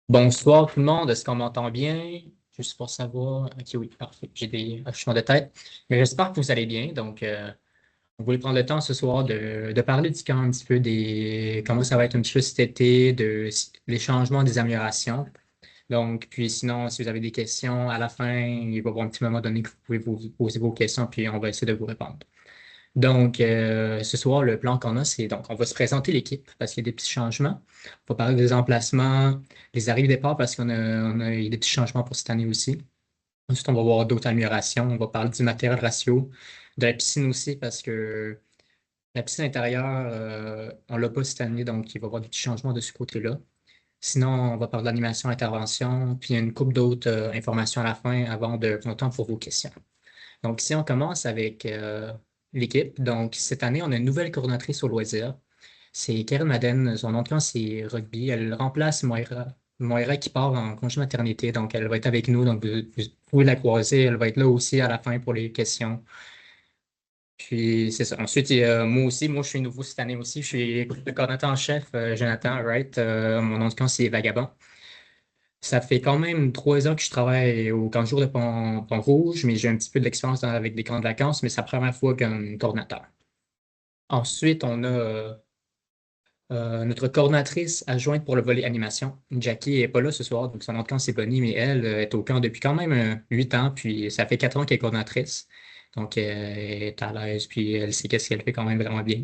Bonsoir tout le monde, est-ce qu'on m'entend bien? Juste pour savoir. Ok, oui, parfait. J'ai des hochements de tête. Mais j'espère que vous allez bien. Donc, on voulait prendre le temps ce soir de parler un petit peu des comment ça va être un petit peu cet été, les changements, des améliorations. Donc, puis sinon, si vous avez des questions à la fin, il va y avoir un petit moment donné que vous pouvez vous poser vos questions, puis on va essayer de vous répondre. Donc, ce soir, le plan qu'on a, c'est donc on va se présenter l'équipe parce qu'il y a des petits changements. On va parler des emplacements, les arrivées-départs parce qu'on a eu des petits changements pour cette année aussi. Ensuite, on va voir d'autres améliorations. On va parler du matériel ratio, de la piscine aussi parce que la piscine intérieure, on ne l'a pas cette année, donc il va y avoir des petits changements de ce côté-là. Sinon, on va parler d'animation, intervention, puis il y a une couple d'autres informations à la fin avant de prendre le temps pour vos questions. Donc, ici, on commence avec l'équipe. Donc, cette année, on a une nouvelle coordonnatrice au loisir. C'est Karen Madden. Son nom de camp, c'est rugby. Elle remplace Moira qui part en congé maternité. Donc, elle va être avec nous. Donc, vous pouvez la croiser. Elle va être là aussi à la fin pour les questions. Puis, c'est ça. Ensuite, il y a moi aussi. Moi, je suis nouveau cette année aussi. Je suis le coordonnateur en chef, Jonathan Wright. Mon nom de camp, c'est Vagabond. Ça fait quand même 3 ans que je travaille au camp de jour de Pont-Rouge, mais j'ai un petit peu d'expérience avec des camps de vacances, mais c'est la première fois comme coordinateur. Ensuite, on a notre coordinatrice adjointe pour le volet animation. Jackie n'est pas là ce soir, donc son nom de camp, c'est Bonnie, mais elle est au camp depuis quand même 8 ans, puis ça fait 4 ans qu'elle est coordinatrice. Donc, elle est à l'aise, puis elle sait qu'est-ce qu'elle fait quand même vraiment bien.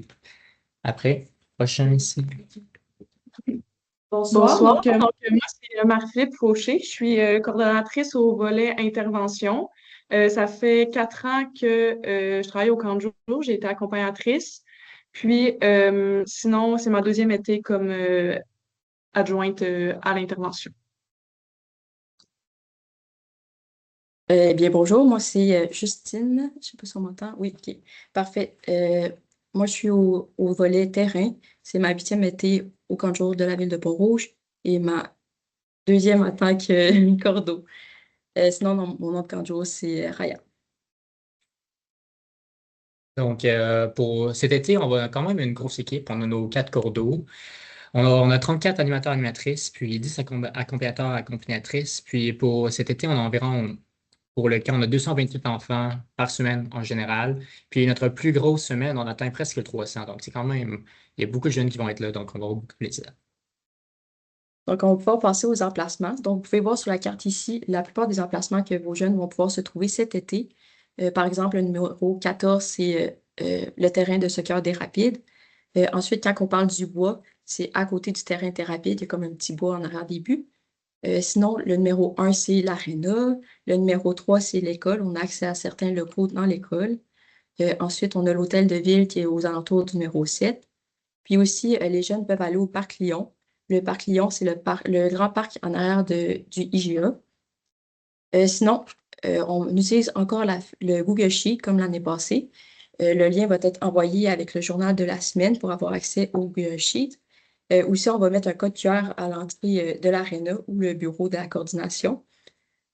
Après, prochain ici. Bonsoir. Moi, c'est Marie-Philippe Fauché. Je suis coordonnatrice au volet intervention. Ça fait 4 ans que je travaille au camp de jour. J'ai été accompagnatrice. Puis, sinon, c'est ma deuxième été comme adjointe à l'intervention. Bien, bonjour, moi c'est Justine. Je sais pas si on m'entend. Oui, ok. Parfait. Moi, je suis au volet terrain. C'est ma 8e été au camp de jour de la ville de Pont-Rouge et ma deuxième en tant que cordeau. Sinon, mon nom de camp de jour, c'est Raya. Donc, pour cet été, on va quand même une grosse équipe. On a nos 4 cours d'eau. On a 34 animateurs animatrices, puis 10 accompagnateurs accompagnatrices. Puis pour cet été, on a environ, pour le camp, on a 228 enfants par semaine en général. Puis notre plus grosse semaine, on atteint presque le 300. Donc, c'est quand même, il y a beaucoup de jeunes qui vont être là, donc on va avoir beaucoup de plaisir. Donc, on va pouvoir passer aux emplacements. Donc, vous pouvez voir sur la carte ici la plupart des emplacements que vos jeunes vont pouvoir se trouver cet été. Par exemple, le numéro 14, c'est le terrain de soccer des Rapides. Ensuite, quand on parle du bois, c'est à côté du terrain des Rapides. Il y a comme un petit bois en arrière des buts. Sinon, le numéro 1, c'est l'aréna. Le numéro 3, c'est l'école. On a accès à certains locaux dans l'école. Ensuite, on a l'hôtel de ville qui est aux alentours du numéro 7. Puis aussi, les jeunes peuvent aller au parc Lyon. Le parc Lyon, c'est le grand parc en arrière du IGA. Sinon, on utilise encore le Google Sheet comme l'année passée. Le lien va être envoyé avec le journal de la semaine pour avoir accès au Google Sheet. Aussi, on va mettre un code QR à l'entrée de l'aréna ou le bureau de la coordination.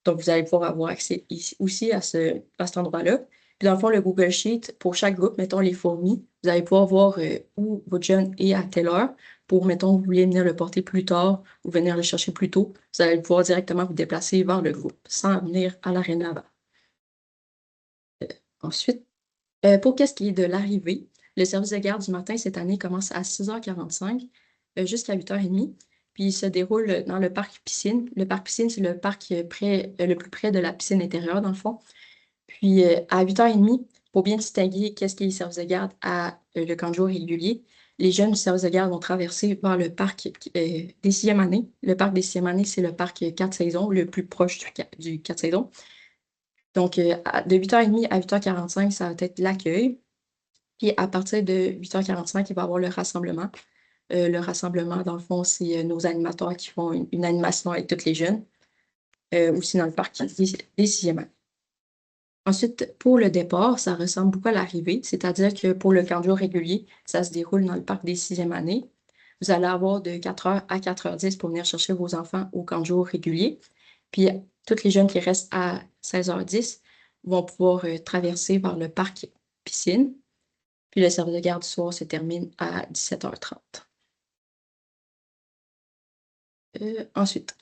Donc, vous allez pouvoir avoir accès ici, aussi à cet endroit-là. Puis, dans le fond, le Google Sheet, pour chaque groupe, mettons les fourmis, vous allez pouvoir voir où votre jeune est à telle heure. Pour, mettons, vous voulez venir le porter plus tard ou venir le chercher plus tôt, vous allez pouvoir directement vous déplacer vers le groupe sans venir à l'aréna avant. Ensuite, pour qu'est-ce qui est de l'arrivée, le service de garde du matin cette année commence à 6h45 jusqu'à 8h30. Puis il se déroule dans le parc piscine. Le parc piscine, c'est le parc le plus près de la piscine intérieure, dans le fond. Puis à 8h30, pour bien distinguer qu'est-ce qui est service de garde à le camp de jour régulier, les jeunes du service de garde vont traverser vers le parc des 6e années. Le parc des 6e années, c'est le parc 4 saisons, le plus proche du 4 saisons. Donc, de 8h30 à 8h45, ça va être l'accueil. Puis à partir de 8h45, il va y avoir le rassemblement. Le rassemblement, dans le fond, c'est nos animateurs qui font une animation avec tous les jeunes, aussi dans le parc des 6e années. Ensuite, pour le départ, ça ressemble beaucoup à l'arrivée, c'est-à-dire que pour le cardio régulier, ça se déroule dans le parc des 6e années. Vous allez avoir de 4h à 4h10 pour venir chercher vos enfants au cardio régulier. Puis, toutes les jeunes qui restent à 16h10 vont pouvoir traverser vers le parc piscine. Puis, le service de garde du soir se termine à 17h30. Ensuite,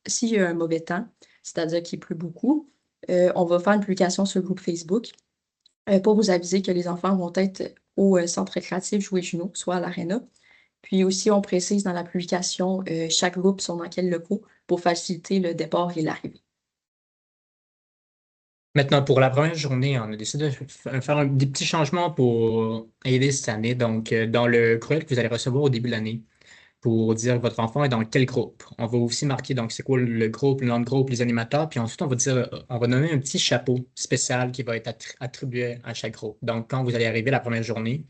s'il y a un mauvais temps, c'est-à-dire qu'il pleut beaucoup, on va faire une publication sur le groupe Facebook pour vous aviser que les enfants vont être au centre récréatif Jouer Juno, soit à l'aréna. Puis aussi, on précise dans la publication chaque groupe sont dans quel locaux pour faciliter le départ et l'arrivée. Maintenant, pour la première journée, on a décidé de faire des petits changements pour aider cette année. Donc, dans le courriel que vous allez recevoir au début de l'année, pour dire que votre enfant est dans quel groupe. On va aussi marquer donc c'est quoi le groupe, le nom de groupe, les animateurs, puis ensuite on va dire, on va nommer un petit chapeau spécial qui va être attribué à chaque groupe. Donc, quand vous allez arriver la première journée,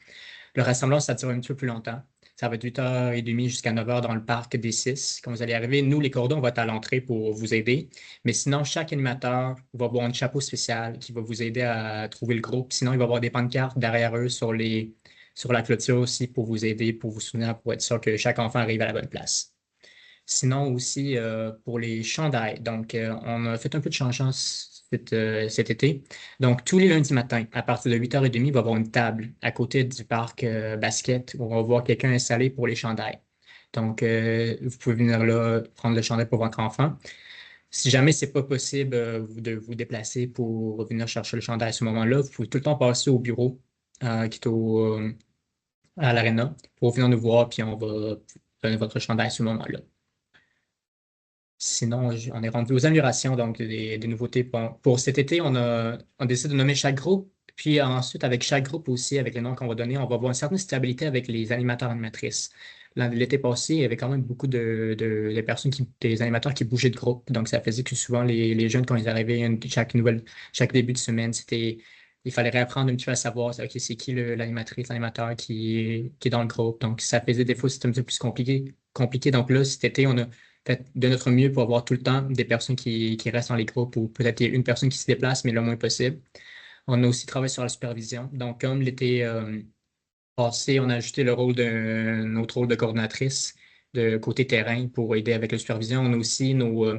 le rassemblement, ça dure un petit peu plus longtemps. Ça va être 8h30 jusqu'à 9h dans le parc des 6. Quand vous allez arriver, nous, les cordons, on va être à l'entrée pour vous aider. Mais sinon, chaque animateur va avoir un chapeau spécial qui va vous aider à trouver le groupe. Sinon, il va y avoir des pancartes derrière eux sur la clôture aussi pour vous aider, pour vous soutenir, pour être sûr que chaque enfant arrive à la bonne place. Sinon aussi, pour les chandails, donc on a fait un peu de changement cet été. Donc, tous les lundis matins, à partir de 8h30, il va y avoir une table à côté du parc basket où on va voir quelqu'un installé pour les chandails. Donc, vous pouvez venir là, prendre le chandail pour votre enfant. Si jamais ce n'est pas possible de vous déplacer pour venir chercher le chandail à ce moment-là, vous pouvez tout le temps passer au bureau qui est à l'aréna pour venir nous voir, puis on va donner votre chandail à ce moment-là. Sinon, on est rendu aux améliorations, donc des nouveautés. Pour cet été, on décide de nommer chaque groupe. Puis ensuite, avec chaque groupe aussi, avec les noms qu'on va donner, on va avoir une certaine stabilité avec les animateurs animatrices. L'été passé, il y avait quand même beaucoup de personnes, des animateurs qui bougeaient de groupe. Donc, ça faisait que souvent, les jeunes, quand ils arrivaient, chaque début de semaine, il fallait réapprendre un petit peu à savoir, OK, c'est qui l'animatrice, l'animateur qui est dans le groupe. Donc, ça faisait des fois, c'était un petit peu plus compliqué. Donc là, cet été, on a fait de notre mieux pour avoir tout le temps des personnes qui restent dans les groupes ou peut-être une personne qui se déplace, mais le moins possible. On a aussi travaillé sur la supervision. Donc, comme l'été passé, on a ajouté notre rôle de coordonnatrice de côté terrain pour aider avec la supervision. On a aussi nos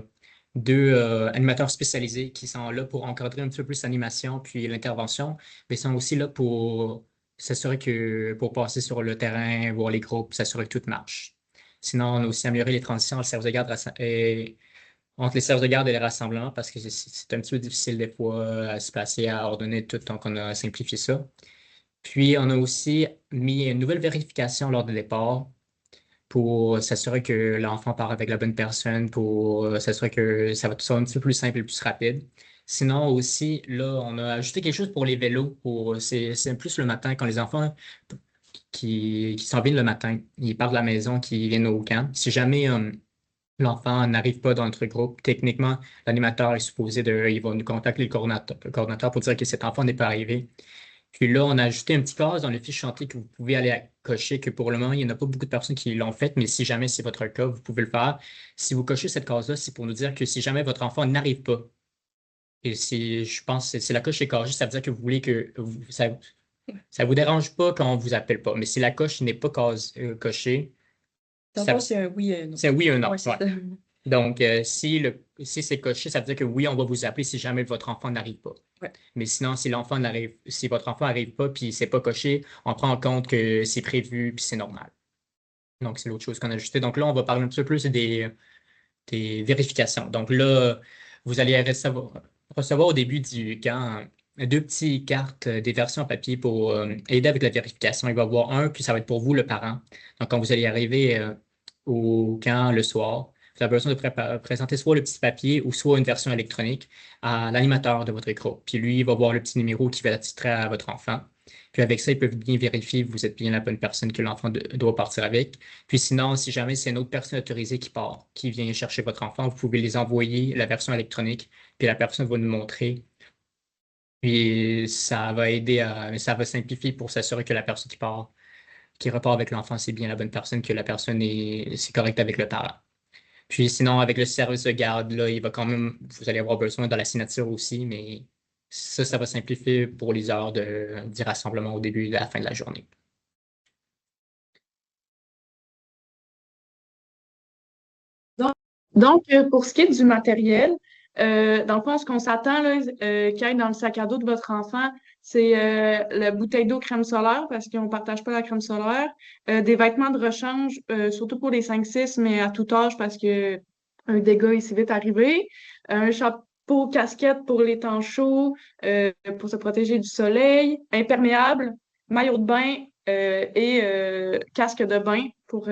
deux animateurs spécialisés qui sont là pour encadrer un petit peu plus l'animation puis l'intervention, mais ils sont aussi là pour s'assurer pour passer sur le terrain, voir les groupes, s'assurer que tout marche. Sinon, on a aussi amélioré les transitions entre les services de garde et les rassemblements parce que c'est un petit peu difficile des fois à se placer, à ordonner tout, donc on a simplifié ça. Puis, on a aussi mis une nouvelle vérification lors du départ pour s'assurer que l'enfant part avec la bonne personne, pour s'assurer que ça va tout ça un petit peu plus simple et plus rapide. Sinon, aussi, là, on a ajouté quelque chose pour les vélos. C'est plus le matin, quand les enfants qui s'en viennent le matin, ils partent de la maison, qui viennent au camp. Si jamais l'enfant n'arrive pas dans notre groupe, techniquement, l'animateur est supposé il va nous contacter le coordinateur pour dire que cet enfant n'est pas arrivé. Puis là, on a ajouté un petit case dans le fiche chantier que vous pouvez aller cocher, que pour le moment, il n'y en a pas beaucoup de personnes qui l'ont fait, mais si jamais c'est votre cas, vous pouvez le faire. Si vous cochez cette case-là, c'est pour nous dire que si jamais votre enfant n'arrive pas, et je pense que c'est la coche est cochée, ça veut dire que vous voulez ça vous dérange pas quand on vous appelle pas. Mais si la coche n'est pas cochée, Dans le ça, fond, c'est un oui, un non. c'est un oui ou un non. Ouais, c'est Ouais. ça. Donc, si c'est coché, ça veut dire que oui, on va vous appeler si jamais votre enfant n'arrive pas. Ouais. Mais sinon, si votre enfant n'arrive pas puis c'est pas coché, on prend en compte que c'est prévu puis c'est normal. Donc, c'est l'autre chose qu'on a ajouté. Donc là, on va parler un petit peu plus des vérifications. Donc là, vous allez recevoir au début du camp deux petites cartes, des versions papier pour aider avec la vérification. Il va y avoir un, puis ça va être pour vous, le parent. Donc, quand vous allez arriver au camp le soir, vous avez besoin de présenter soit le petit papier ou soit une version électronique à l'animateur de votre groupe. Puis lui, il va voir le petit numéro qui va attitrer à votre enfant. Puis avec ça, ils peuvent bien vérifier que vous êtes bien la bonne personne que l'enfant doit partir avec. Puis sinon, si jamais c'est une autre personne autorisée qui part, qui vient chercher votre enfant, vous pouvez les envoyer la version électronique, puis la personne va nous montrer. Puis ça va simplifier pour s'assurer que la personne qui repart avec l'enfant, c'est bien la bonne personne, que la personne c'est correct avec le parent. Puis sinon, avec le service de garde, là, vous allez avoir besoin de la signature aussi, mais ça va simplifier pour les heures du rassemblement au début et à la fin de la journée. Donc, pour ce qui est du matériel, dans le fond, ce qu'on s'attend là, qu'il y ait dans le sac à dos de votre enfant, C'est la bouteille d'eau crème solaire parce qu'on ne partage pas la crème solaire. Des vêtements de rechange, surtout pour les 5-6, mais à tout âge parce que un dégât est si vite arrivé. Un chapeau, casquette pour les temps chauds, pour se protéger du soleil. Imperméable, maillot de bain et casque de bain pour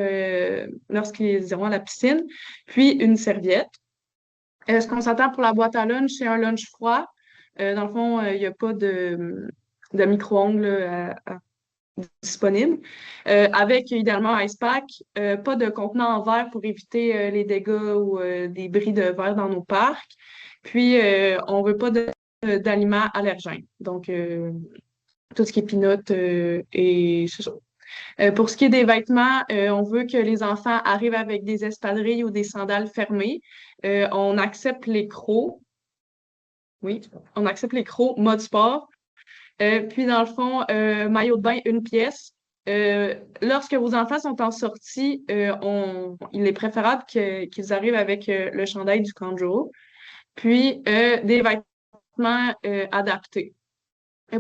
lorsqu'ils iront à la piscine. Puis une serviette. Ce qu'on s'attend pour la boîte à lunch, c'est un lunch froid. Dans le fond, il n'y a pas de micro-ondes là, disponible. Avec idéalement un ice pack, pas de contenant en verre pour éviter les dégâts ou des bris de verre dans nos parcs. Puis, on veut pas d'aliments allergènes. Donc, tout ce qui est peanut et c'est ça. Pour ce qui est des vêtements, on veut que les enfants arrivent avec des espadrilles ou des sandales fermées. On accepte les crocs. Oui, on accepte les crocs mode sport. Puis, dans le fond, maillot de bain, une pièce. Lorsque vos enfants sont en sortie, il est préférable qu'ils arrivent avec le chandail du Kanjo. Puis, des vêtements adaptés.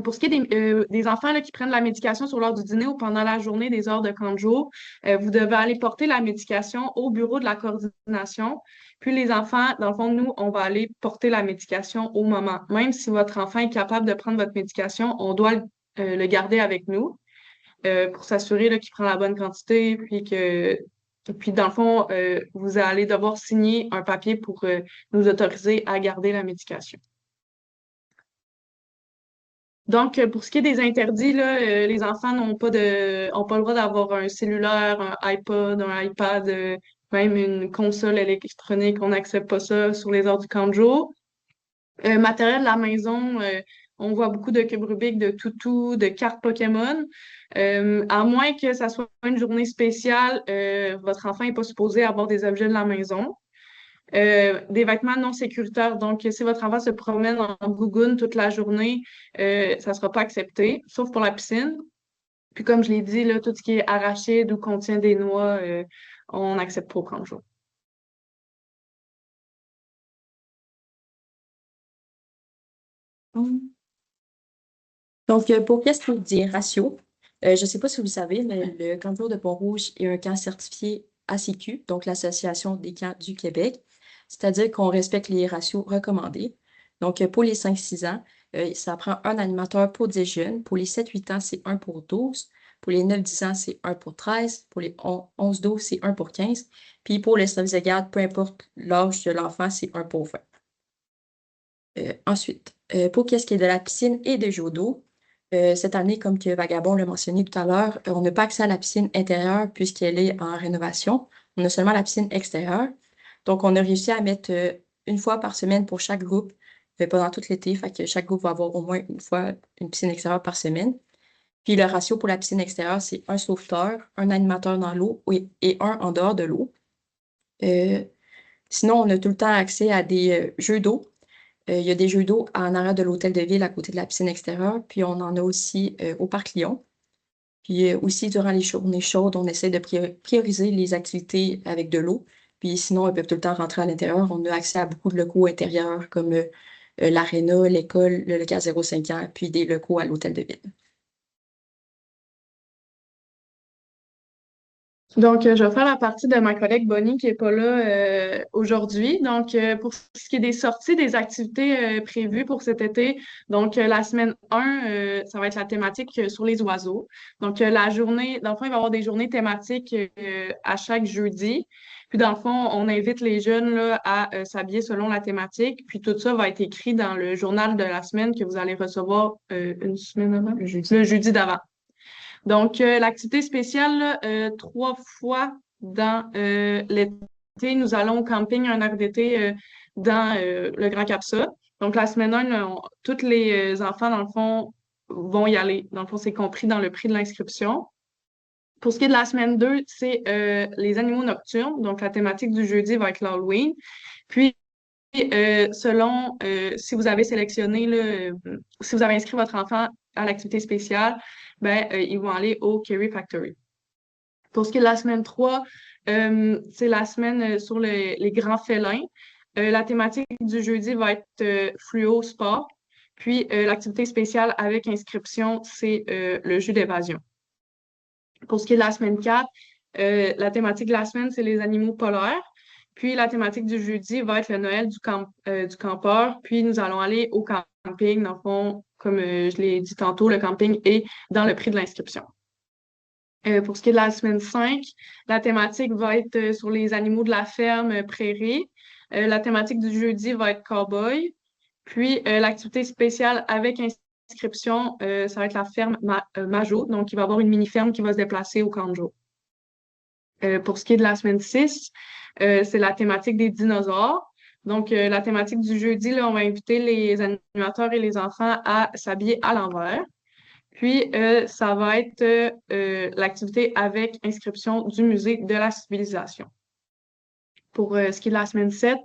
Pour ce qui est des enfants là, qui prennent la médication sur l'heure du dîner ou pendant la journée des heures de Kanjo, vous devez aller porter la médication au bureau de la coordination. Puis les enfants, dans le fond, nous, on va aller porter la médication au moment. Même si votre enfant est capable de prendre votre médication, on doit le garder avec nous pour s'assurer là, qu'il prend la bonne quantité, puis dans le fond, vous allez devoir signer un papier pour nous autoriser à garder la médication. Donc, pour ce qui est des interdits, là, les enfants n'ont pas le droit d'avoir un cellulaire, un iPod, un iPad, même une console électronique. On n'accepte pas ça sur les heures du camp de jour. Matériel de la maison, on voit beaucoup de cubes Rubik, de toutous, de cartes Pokémon. À moins que ça soit une journée spéciale, votre enfant n'est pas supposé avoir des objets de la maison. Des vêtements non sécuritaires. Donc, si votre enfant se promène en gougoune toute la journée, ça ne sera pas accepté, sauf pour la piscine. Puis, comme je l'ai dit, là, tout ce qui est arachide ou contient des noix, on n'accepte pas au camp de jour. Donc, pour qu'est-ce qu'on dit ratio, je ne sais pas si vous savez, mais le camp de jour de Pont-Rouge est un camp certifié ACQ, donc l'Association des camps du Québec, c'est-à-dire qu'on respecte les ratios recommandés. Donc, pour les 5-6 ans, ça prend un animateur pour 10 jeunes. Pour les 7-8 ans, c'est 1 pour 12. Pour les 9-10 ans, c'est 1 pour 13. Pour les 11-12, c'est 1 pour 15. Puis pour les services de garde, peu importe l'âge de l'enfant, c'est 1 pour 20. Ensuite, pour qu'est-ce qui est de la piscine et de jeux d'eau, cette année, comme que Vagabond l'a mentionné tout à l'heure, on n'a pas accès à la piscine intérieure puisqu'elle est en rénovation. On a seulement la piscine extérieure. Donc, on a réussi à mettre une fois par semaine pour chaque groupe pendant tout l'été. Fait que chaque groupe va avoir au moins une fois une piscine extérieure par semaine. Puis le ratio pour la piscine extérieure, c'est un sauveteur, un animateur dans l'eau et un en dehors de l'eau. Sinon, on a tout le temps accès à des jeux d'eau. Il y a des jeux d'eau en arrière de l'hôtel de ville à côté de la piscine extérieure. Puis on en a aussi au Parc Lyon. Puis aussi, durant les journées chaudes, on essaie de prioriser les activités avec de l'eau. Puis sinon, ils peuvent tout le temps rentrer à l'intérieur. On a accès à beaucoup de locaux intérieurs comme l'aréna, l'école, le local 05 ans, puis des locaux à l'hôtel de ville. Donc, je vais faire la partie de ma collègue Bonnie qui n'est pas là aujourd'hui. Donc, pour ce qui est des sorties, des activités prévues pour cet été, donc la semaine 1, ça va être la thématique sur les oiseaux. Donc, la journée, dans le fond, il va y avoir des journées thématiques à chaque jeudi. Puis, dans le fond, on invite les jeunes là, à s'habiller selon la thématique. Puis, tout ça va être écrit dans le journal de la semaine que vous allez recevoir une semaine avant, le jeudi d'avant. Donc, l'activité spéciale, là, 3 fois dans l'été, nous allons au camping un air d'été dans le Grand Capsa. Donc, la semaine 1, tous les enfants, dans le fond, vont y aller. Dans le fond, c'est compris dans le prix de l'inscription. Pour ce qui est de la semaine 2, c'est les animaux nocturnes. Donc, la thématique du jeudi va être l'Halloween. Puis, selon si vous avez sélectionné, si vous avez inscrit votre enfant à l'activité spéciale, ben, ils vont aller au Kerry Factory. Pour ce qui est de la semaine 3, c'est la semaine sur les grands félins. La thématique du jeudi va être fluo sport. Puis l'activité spéciale avec inscription, c'est le jeu d'évasion. Pour ce qui est de la semaine 4, la thématique de la semaine, c'est les animaux polaires. Puis la thématique du jeudi va être le Noël du campeur. Puis nous allons aller au camping. Dans le fond, comme je l'ai dit tantôt, le camping est dans le prix de l'inscription. Pour ce qui est de la semaine 5, la thématique va être sur les animaux de la ferme prairie. La thématique du jeudi va être cowboy. Puis l'activité spéciale avec inscription, ça va être la ferme Majo. Donc, il va y avoir une mini-ferme qui va se déplacer au camp de jour. Pour ce qui est de la semaine 6, c'est la thématique des dinosaures. Donc, la thématique du jeudi, là, on va inviter les animateurs et les enfants à s'habiller à l'envers. Puis, ça va être l'activité avec inscription du musée de la civilisation. Pour ce qui est de la semaine 7,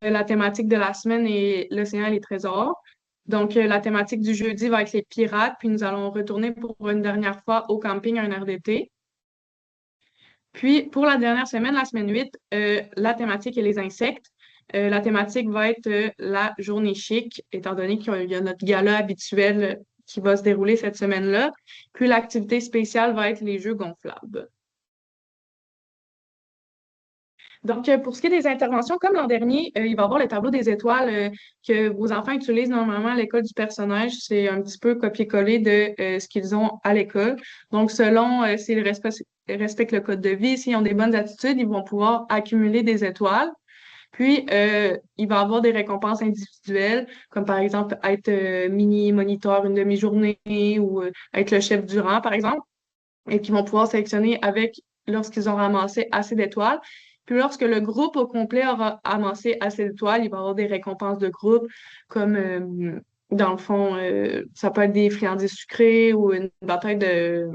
la thématique de la semaine est l'océan et les trésors. Donc, la thématique du jeudi va être les pirates, puis nous allons retourner pour une dernière fois au camping un air d'été. Puis, pour la dernière semaine, la semaine 8, la thématique est les insectes. La thématique va être la journée chic, étant donné qu'il y a notre gala habituel qui va se dérouler cette semaine-là. Puis, l'activité spéciale va être les jeux gonflables. Donc, pour ce qui est des interventions, comme l'an dernier, il va y avoir le tableau des étoiles que vos enfants utilisent normalement à l'école du personnage. C'est un petit peu copier-coller de ce qu'ils ont à l'école. Donc, selon s'ils respectent le code de vie, s'ils ont des bonnes attitudes, ils vont pouvoir accumuler des étoiles. Puis, il va y avoir des récompenses individuelles, comme par exemple être mini-moniteur une demi-journée ou être le chef du rang, par exemple, et qui vont pouvoir sélectionner avec lorsqu'ils ont ramassé assez d'étoiles. Puis lorsque le groupe au complet aura amassé assez d'étoiles, il va y avoir des récompenses de groupe, comme dans le fond, ça peut être des friandises sucrées ou une bataille de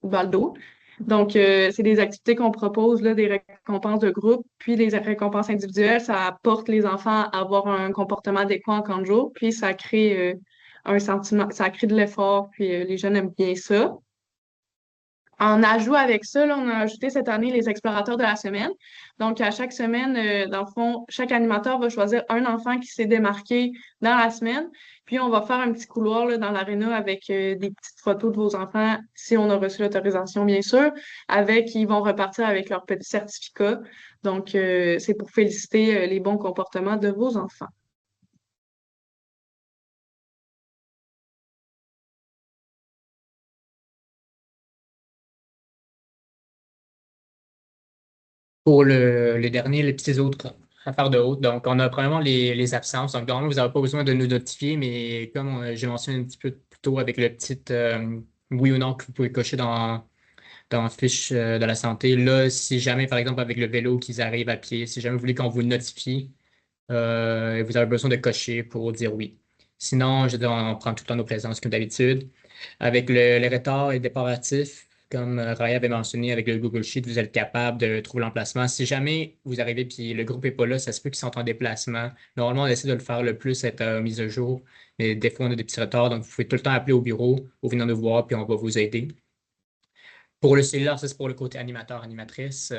balles d'eau. Donc, c'est des activités qu'on propose, là, des récompenses de groupe, puis les récompenses individuelles, ça porte les enfants à avoir un comportement adéquat en camp de jour, puis ça crée un sentiment, ça crée de l'effort, puis les jeunes aiment bien ça. En ajout avec ça, là, on a ajouté cette année les explorateurs de la semaine. Donc, à chaque semaine, dans le fond, chaque animateur va choisir un enfant qui s'est démarqué dans la semaine. Puis, on va faire un petit couloir là, dans l'aréna avec des petites photos de vos enfants, si on a reçu l'autorisation, bien sûr. Ils vont repartir avec leur petit certificat. Donc, c'est pour féliciter les bons comportements de vos enfants. Pour les derniers, les petits autres affaires de haute, donc on a premièrement les absences. Donc, normalement, vous n'avez pas besoin de nous notifier, mais comme j'ai mentionné un petit peu plus tôt avec le petit oui ou non que vous pouvez cocher dans la fiche de la santé, là, si jamais, par exemple, avec le vélo qu'ils arrivent à pied, si jamais vous voulez qu'on vous le notifie, vous avez besoin de cocher pour dire oui. Sinon, je veux dire, on prend tout le temps nos présences comme d'habitude. Avec les retards et déparatifs, comme Raya avait mentionné avec le Google Sheet, vous êtes capable de trouver l'emplacement. Si jamais vous arrivez et le groupe n'est pas là, ça se peut qu'ils sont en déplacement. Normalement, on essaie de le faire le plus, être mise à jour. Mais des fois, on a des petits retards. Donc, vous pouvez tout le temps appeler au bureau ou venir nous voir, puis on va vous aider. Pour le cellulaire, ça c'est pour le côté animateur, animatrice.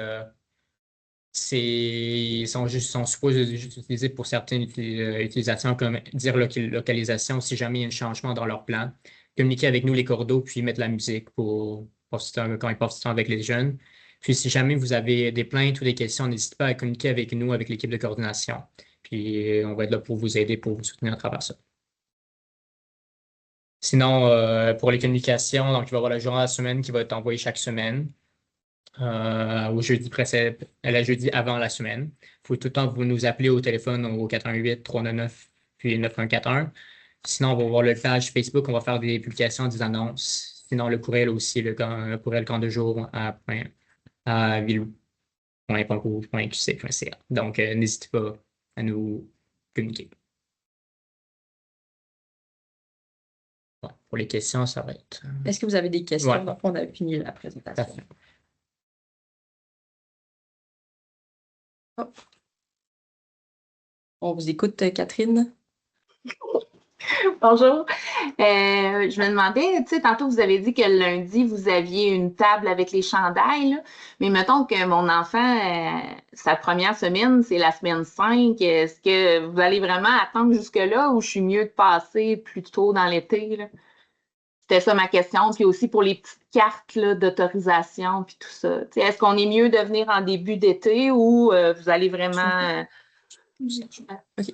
Sont supposés juste utiliser pour certaines utilisations, comme dire localisation si jamais il y a un changement dans leur plan. Communiquer avec nous les cours d'eau, puis mettre la musique pour quand ils passent du temps avec les jeunes. Puis si jamais vous avez des plaintes ou des questions, n'hésitez pas à communiquer avec nous, avec l'équipe de coordination. Puis on va être là pour vous aider, pour vous soutenir à travers ça. Sinon, pour les communications, donc il va y avoir la journée de la semaine qui va être envoyée chaque semaine. Au jeudi la jeudi avant la semaine. Il faut tout le temps vous nous appeler au téléphone au 418-399 puis 9141. Sinon, on va voir le page Facebook, on va faire des publications, des annonces. Sinon, le courriel aussi, le courriel camp de jour à vilou.concours.qc.ca. Donc, n'hésitez pas à nous communiquer. Bon, pour les questions, ça va être. Est-ce que vous avez des questions? Ouais. Donc, on a fini la présentation. Oh. On vous écoute, Catherine. Bonjour. Je me demandais, tu sais, tantôt vous avez dit que le lundi, vous aviez une table avec les chandails, là. Mais mettons que mon enfant, sa première semaine, c'est la semaine 5. Est-ce que vous allez vraiment attendre jusque-là ou je suis mieux de passer plus tôt dans l'été, là? C'était ça ma question. Puis aussi pour les petites cartes là, d'autorisation, puis tout ça. Tu sais, est-ce qu'on est mieux de venir en début d'été ou vous allez vraiment... OK.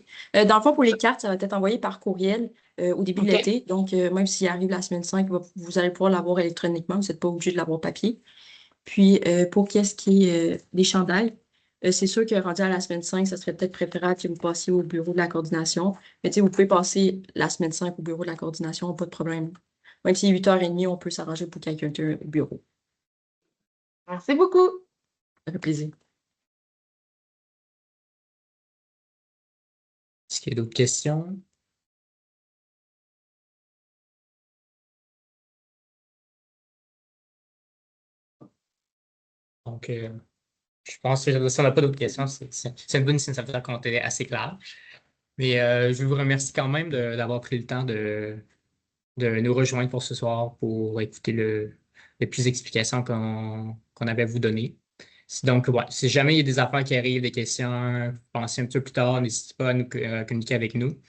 Dans le fond, pour les cartes, ça va être envoyé par courriel au début de OK. l'été. Donc, même s'il arrive la semaine 5, vous allez pouvoir l'avoir électroniquement. Vous n'êtes pas obligé de l'avoir papier. Puis, pour qu'est-ce qui est des chandails, c'est sûr que rendu à la semaine 5, ça serait peut-être préférable que vous passiez au bureau de la coordination. Mais tu sais, vous pouvez passer la semaine 5 au bureau de la coordination, pas de problème. Même si 8h30, on peut s'arranger pour quelqu'un au bureau. Merci beaucoup. Ça fait plaisir. Est-ce qu'il y a d'autres questions? Donc, je pense que si on n'a pas d'autres questions, c'est une bonne signe, ça veut dire qu'on était assez clair. Mais je vous remercie quand même d'avoir pris le temps de nous rejoindre pour ce soir pour écouter les plus explications qu'on avait à vous donner. Donc, ouais, si jamais il y a des affaires qui arrivent, des questions, pensez un petit peu plus tard, n'hésitez pas à nous communiquer avec nous.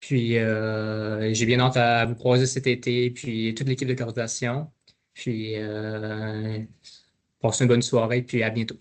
Puis, j'ai bien hâte à vous croiser cet été, puis toute l'équipe de coordination. Puis, passez une bonne soirée, puis à bientôt.